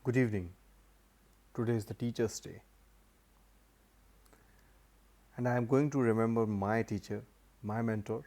Good evening. Today is the Teacher's Day, and I am going to remember my teacher, my mentor.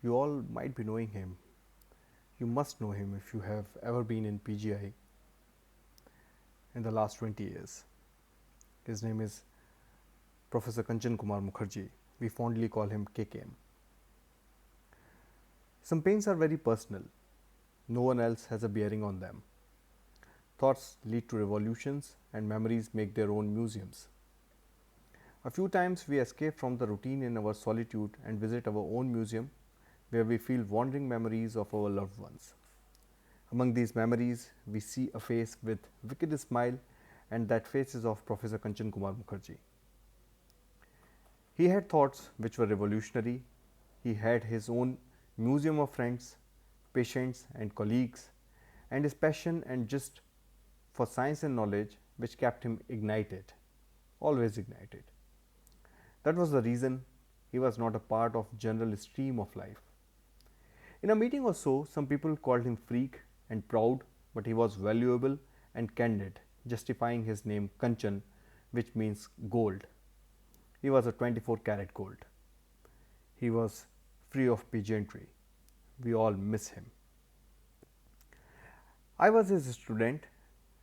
You all might be knowing him. You must know him if you have ever been in PGI in the last 20 years. His name is Professor Kanchan Kumar Mukherjee. We fondly call him KKM. Some pains are very personal. No one else has a bearing on them. Thoughts lead to revolutions, and memories make their own museums. A few times we escape from the routine in our solitude and visit our own museum where we feel wandering memories of our loved ones. Among these memories, we see a face with wicked smile, and that face is of Professor Kanchan Kumar Mukherjee. He had thoughts which were revolutionary. He had his own museum of friends, patients, and colleagues, and his passion and gist for science and knowledge which kept him ignited, always ignited. That was the reason he was not a part of general stream of life. In a meeting or so, some people called him freak and proud, but he was valuable and candid, justifying his name Kanchan, which means gold. He was a 24-carat gold. He was free of pageantry. We all miss him. I was his student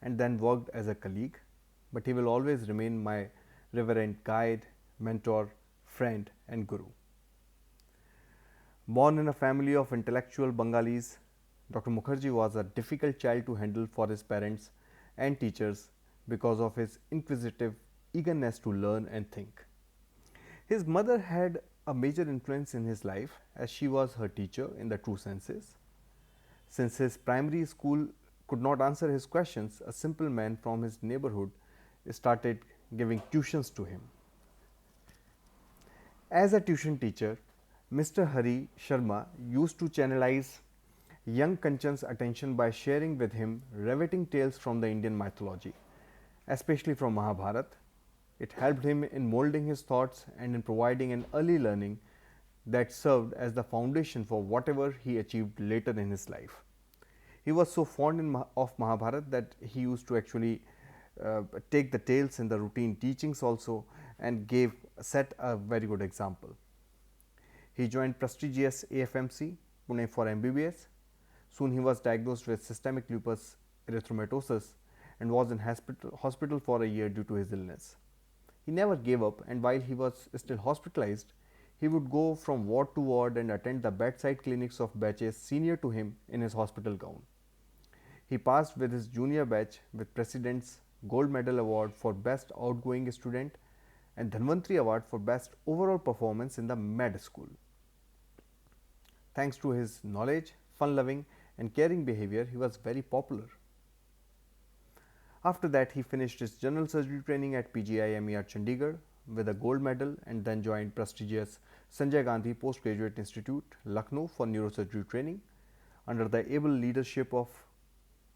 and then worked as a colleague, but he will always remain my reverent guide, mentor, friend, and guru. Born in a family of intellectual Bengalis, Dr. Mukherjee was a difficult child to handle for his parents and teachers because of his inquisitive eagerness to learn and think. His mother had a major influence in his life as she was her teacher in the true senses. Since his primary school could not answer his questions, a simple man from his neighborhood started giving tuitions to him. As a tuition teacher, Mr. Hari Sharma used to channelize young Kanchan's attention by sharing with him riveting tales from the Indian mythology, especially from Mahabharata. It helped him in molding his thoughts and in providing an early learning that served as the foundation for whatever he achieved later in his life. He was so fond of Mahabharata that he used to actually take the tales in the routine teachings also and set a very good example. He joined prestigious AFMC, Pune for MBBS. Soon he was diagnosed with systemic lupus erythematosus and was in hospital for a year due to his illness. He never gave up, and while he was still hospitalized, he would go from ward to ward and attend the bedside clinics of batches senior to him in his hospital gown. He passed with his junior batch with President's Gold Medal Award for Best Outgoing Student and Dhanvantri Award for Best Overall Performance in the Med School. Thanks to his knowledge, fun-loving and caring behavior, he was very popular. After that, he finished his general surgery training at PGI MER Chandigarh with a gold medal and then joined prestigious Sanjay Gandhi Postgraduate Institute, Lucknow for neurosurgery training under the able leadership of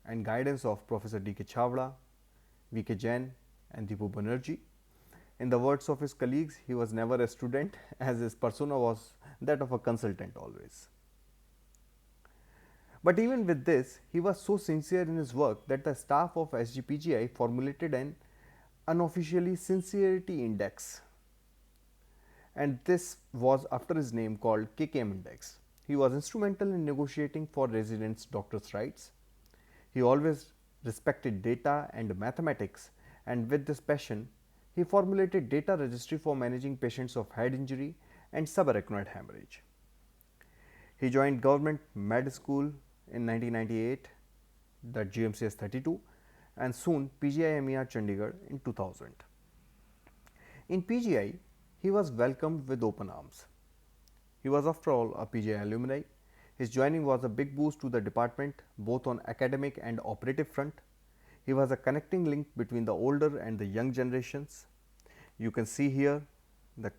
and guidance of Professor D.K. Chawla, V.K. Jain and Deepu Banerjee. In the words of his colleagues, he was never a student as his persona was that of a consultant always. But even with this, he was so sincere in his work that the staff of SGPGI formulated an unofficially sincerity index, and this was after his name called KKM index. He was instrumental in negotiating for residents' doctors' rights. He always respected data and mathematics, and with this passion, he formulated data registry for managing patients of head injury and subarachnoid hemorrhage. He joined government med school in 1998, the GMCS 32, and soon PGI MER Chandigarh in 2000. In PGI, he was welcomed with open arms. He was after all a PGI alumni. His joining was a big boost to the department both on academic and operative front. He was a connecting link between the older and the young generations. You can see here the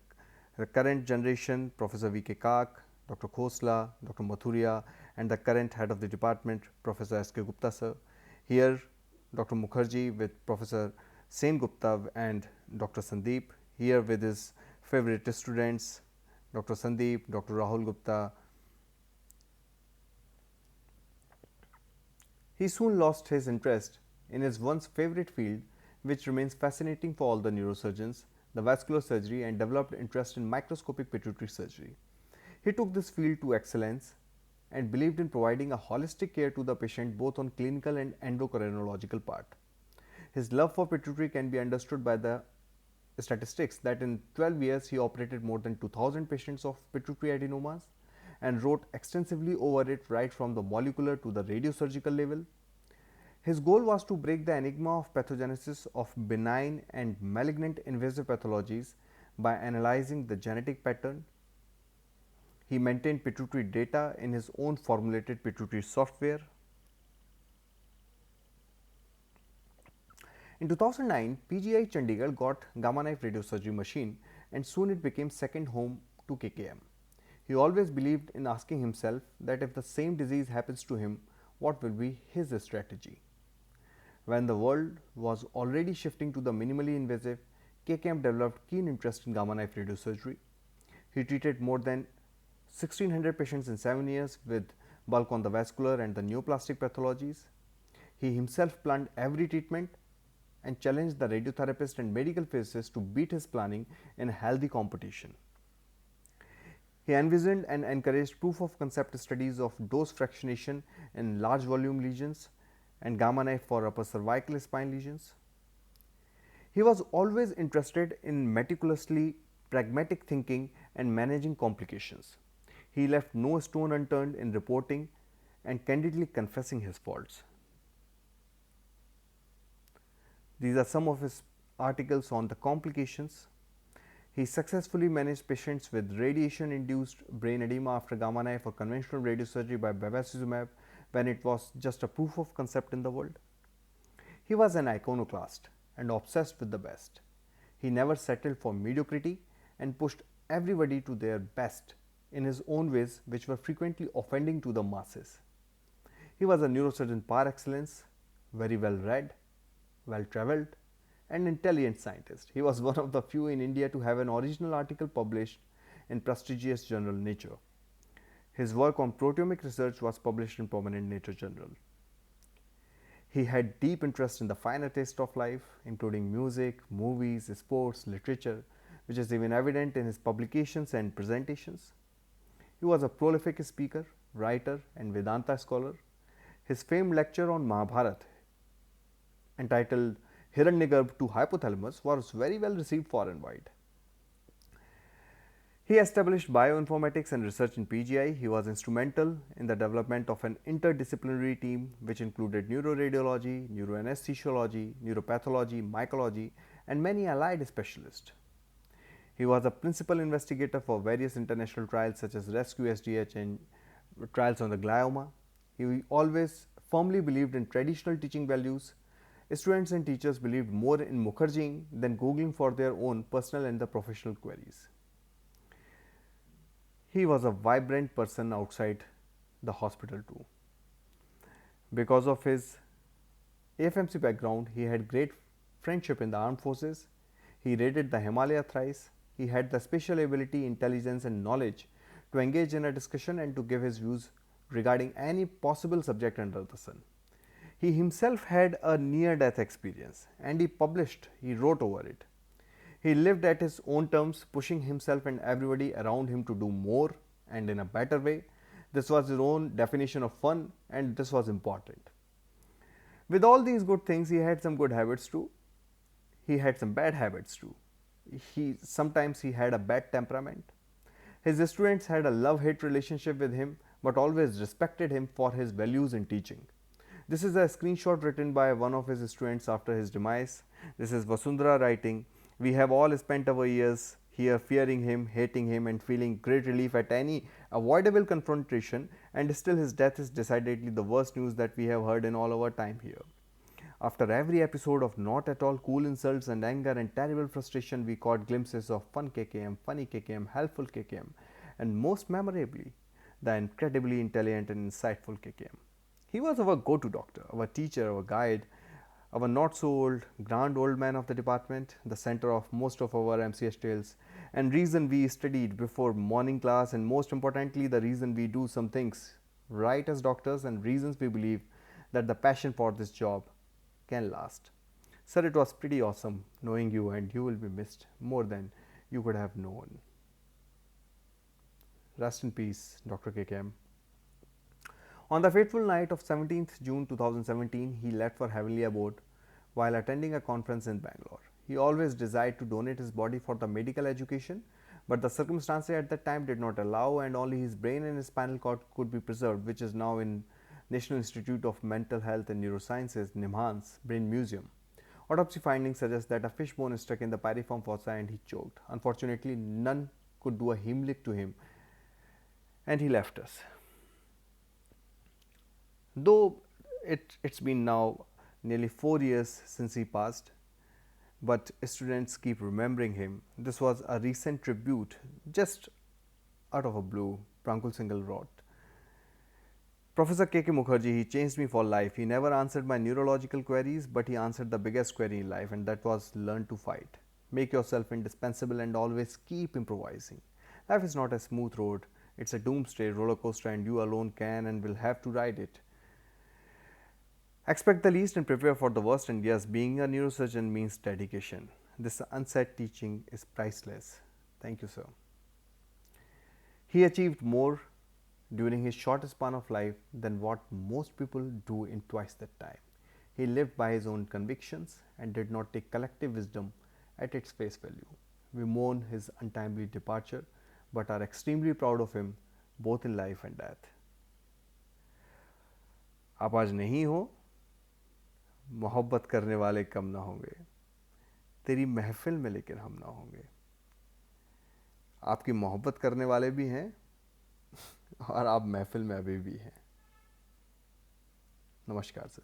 current generation, Professor V.K. Kak, Dr. Khosla, Dr. Mathuria, and the current head of the department, Professor S.K. Gupta sir. Here, Dr. Mukherjee with Professor Sen Gupta and Dr. Sandeep. Here with his favorite students, Dr. Sandeep, Dr. Rahul Gupta, He soon lost his interest in his once favorite field, which remains fascinating for all the neurosurgeons, the vascular surgery, and developed interest in microscopic pituitary surgery. He took this field to excellence and believed in providing a holistic care to the patient both on clinical and endocrinological part. His love for pituitary can be understood by the statistics that in 12 years he operated more than 2000 patients of pituitary adenomas and wrote extensively over it right from the molecular to the radiosurgical level. His goal was to break the enigma of pathogenesis of benign and malignant invasive pathologies by analyzing the genetic pattern. He maintained pituitary data in his own formulated pituitary software. In 2009, PGI Chandigarh got gamma knife radiosurgery machine and soon it became second home to KKM. He always believed in asking himself that if the same disease happens to him, what will be his strategy? When the world was already shifting to the minimally invasive, KKM developed keen interest in gamma knife radiosurgery. He treated more than 1600 patients in 7 years with bulk on the vascular and the neoplastic pathologies. He himself planned every treatment and challenged the radiotherapist and medical physicists to beat his planning in a healthy competition. He envisioned and encouraged proof of concept studies of dose fractionation in large volume lesions and gamma knife for upper cervical spine lesions. He was always interested in meticulously pragmatic thinking and managing complications. He left no stone unturned in reporting and candidly confessing his faults. These are some of his articles on the complications. He successfully managed patients with radiation-induced brain edema after gamma knife or conventional radiosurgery by bevacizumab when it was just a proof of concept in the world. He was an iconoclast and obsessed with the best. He never settled for mediocrity and pushed everybody to their best in his own ways, which were frequently offending to the masses. He was a neurosurgeon par excellence, very well read, well traveled, and intelligent scientist. He was one of the few in India to have an original article published in prestigious journal Nature. His work on proteomic research was published in prominent Nature journal. He had deep interest in the finer taste of life, including music, movies, sports, literature, which is even evident in his publications and presentations. He was a prolific speaker, writer, and Vedanta scholar. His famed lecture on Mahabharata, entitled Hiranyagarbha to Hypothalamus, was very well received far and wide. He established bioinformatics and research in PGI. He was instrumental in the development of an interdisciplinary team which included neuroradiology, neuroanesthesiology, neuropathology, mycology, and many allied specialists. He was a principal investigator for various international trials such as Rescue SDH and trials on the glioma. He always firmly believed in traditional teaching values. Students and teachers believed more in Mukherjee than Googling for their own personal and the professional queries. He was a vibrant person outside the hospital too. Because of his AFMC background, he had great friendship in the armed forces. He raided the Himalaya thrice. He had the special ability, intelligence, and knowledge to engage in a discussion and to give his views regarding any possible subject under the sun. He himself had a near-death experience and he wrote over it. He lived at his own terms, pushing himself and everybody around him to do more and in a better way. This was his own definition of fun and this was important. With all these good things, he had some good habits too. He had some bad habits too. Sometimes he had a bad temperament. His students had a love-hate relationship with him but always respected him for his values in teaching. This is a screenshot written by one of his students after his demise. This is Vasundhara writing, "We have all spent our years here fearing him, hating him, and feeling great relief at any avoidable confrontation, and still his death is decidedly the worst news that we have heard in all our time here. After every episode of not at all cool insults and anger and terrible frustration, we caught glimpses of fun KKM, funny KKM, helpful KKM, and most memorably, the incredibly intelligent and insightful KKM. He was our go-to doctor, our teacher, our guide, our not so old, grand old man of the department, the center of most of our MCS tales, and reason we studied before morning class, and most importantly, the reason we do some things right as doctors, and reasons we believe that the passion for this job can last. Sir, it was pretty awesome knowing you, and you will be missed more than you could have known. Rest in peace, Dr. KKM. On the fateful night of 17th June 2017, he left for heavenly abode while attending a conference in Bangalore. He always desired to donate his body for the medical education, but the circumstances at that time did not allow, and only his brain and his spinal cord could be preserved, which is now in National Institute of Mental Health and Neurosciences, NIMHANS Brain Museum. Autopsy findings suggest that a fishbone is stuck in the piriform fossa and he choked. Unfortunately, none could do a Heimlich to him, and he left us. Though it's been now nearly 4 years since he passed, but students keep remembering him. This was a recent tribute, just out of a blue, Prankul Singhal wrote. Professor K.K. Mukherjee, he changed me for life. He never answered my neurological queries, but he answered the biggest query in life, and that was learn to fight. Make yourself indispensable and always keep improvising. Life is not a smooth road, it's a doomsday roller coaster, and you alone can and will have to ride it. Expect the least and prepare for the worst, and yes, being a neurosurgeon means dedication. This unsaid teaching is priceless. Thank you, sir. He achieved more during his short span of life than what most people do in twice that time. He lived by his own convictions and did not take collective wisdom at its face value. We mourn his untimely departure, but are extremely proud of him both in life and death. आप आज नहीं हो, मोहब्बत करने वाले कम ना होंगे, तेरी महफिल में लेकिन हम ना होंगे. आपकी मोहब्बत करने वाले भी हैं और आप महफिल में अभी भी हैं. नमस्कार सर.